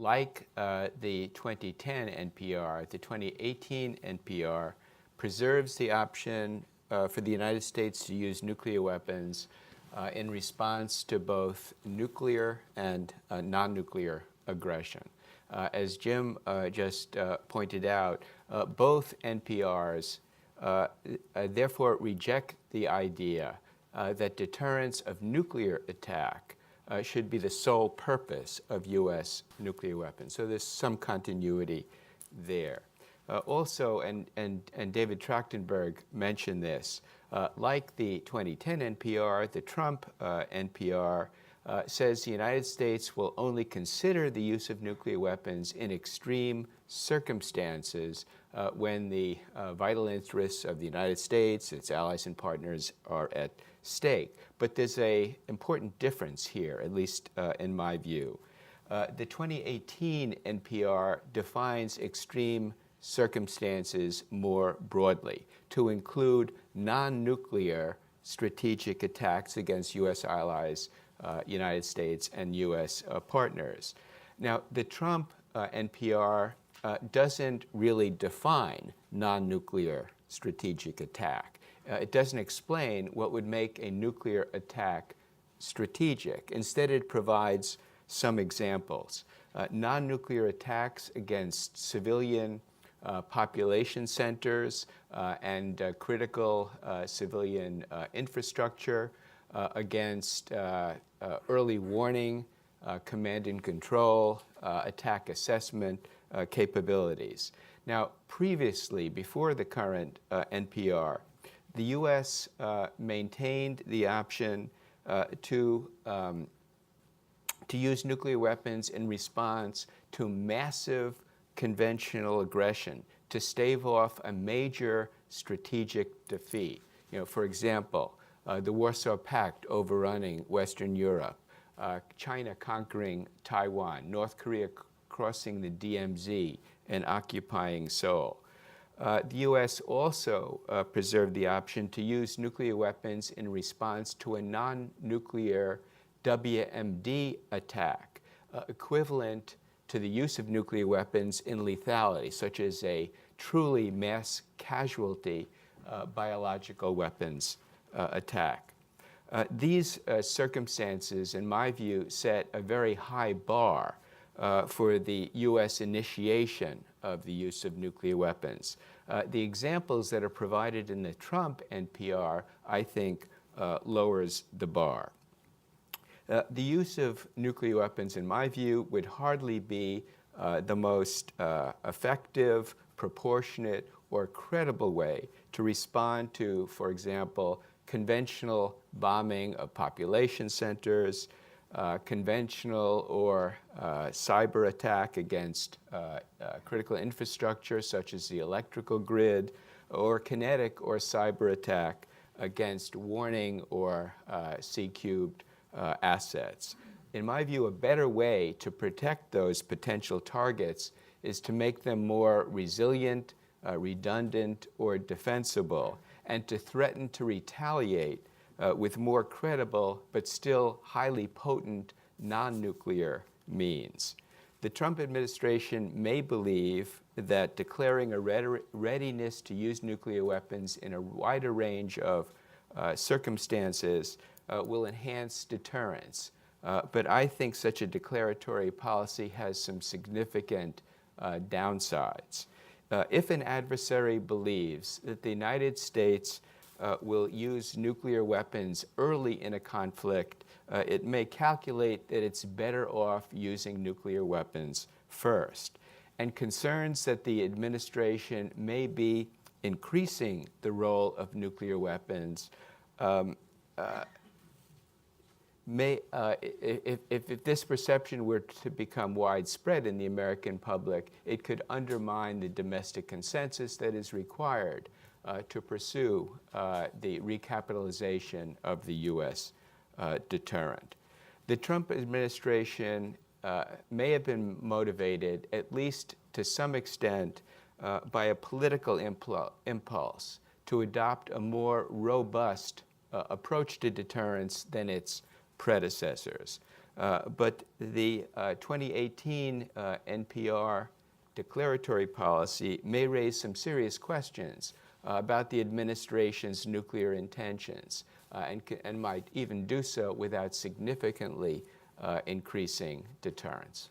like the 2010 NPR, the 2018 NPR preserves the option for the United States to use nuclear weapons in response to both nuclear and non-nuclear aggression. As Jim just pointed out, both NPRs therefore reject the idea that deterrence of nuclear attack should be the sole purpose of U.S. nuclear weapons. So there's some continuity there. Also, and David Trachtenberg mentioned this, like the 2010 NPR, the Trump NPR says the United States will only consider the use of nuclear weapons in extreme circumstances when the vital interests of the United States, its allies and partners are at stake. But there's an important difference here, at least in my view. The 2018 NPR defines extreme circumstances more broadly to include non-nuclear strategic attacks against U.S. allies, United States, and U.S. Partners. Now, the Trump NPR doesn't really define non-nuclear strategic attack. It doesn't explain what would make a nuclear attack strategic. Instead, it provides some examples. Non-nuclear attacks against civilian population centers and critical civilian infrastructure, against early warning, command and control, attack assessment capabilities. Now, previously, before the current NPR, the U.S. maintained the option to use nuclear weapons in response to massive conventional aggression to stave off a major strategic defeat. For example, the Warsaw Pact overrunning Western Europe, China conquering Taiwan, North Korea crossing the DMZ and occupying Seoul. The U.S. also preserved the option to use nuclear weapons in response to a non-nuclear WMD attack, equivalent to the use of nuclear weapons in lethality, such as a truly mass casualty biological weapons attack. These circumstances, in my view, set a very high bar for the U.S. initiation of the use of nuclear weapons. The examples that are provided in the Trump NPR, I think, lowers the bar. The use of nuclear weapons, in my view, would hardly be the most effective, proportionate, or credible way to respond to, for example, conventional bombing of population centers, conventional or cyber attack against critical infrastructure such as the electrical grid, or kinetic or cyber attack against warning or C-cubed assets. In my view, a better way to protect those potential targets is to make them more resilient, redundant, or defensible, and to threaten to retaliate with more credible but still highly potent non-nuclear means. The Trump administration may believe that declaring a readiness to use nuclear weapons in a wider range of circumstances will enhance deterrence. But I think such a declaratory policy has some significant downsides. If an adversary believes that the United States will use nuclear weapons early in a conflict, it may calculate that it's better off using nuclear weapons first. And concerns that the administration may be increasing the role of nuclear weapons if this perception were to become widespread in the American public, it could undermine the domestic consensus that is required to pursue the recapitalization of the U.S. Deterrent. The Trump administration may have been motivated, at least to some extent, by a political impulse to adopt a more robust approach to deterrence than its predecessors. But the 2018 NPR declaratory policy may raise some serious questions about the administration's nuclear intentions and might even do so without significantly increasing deterrence.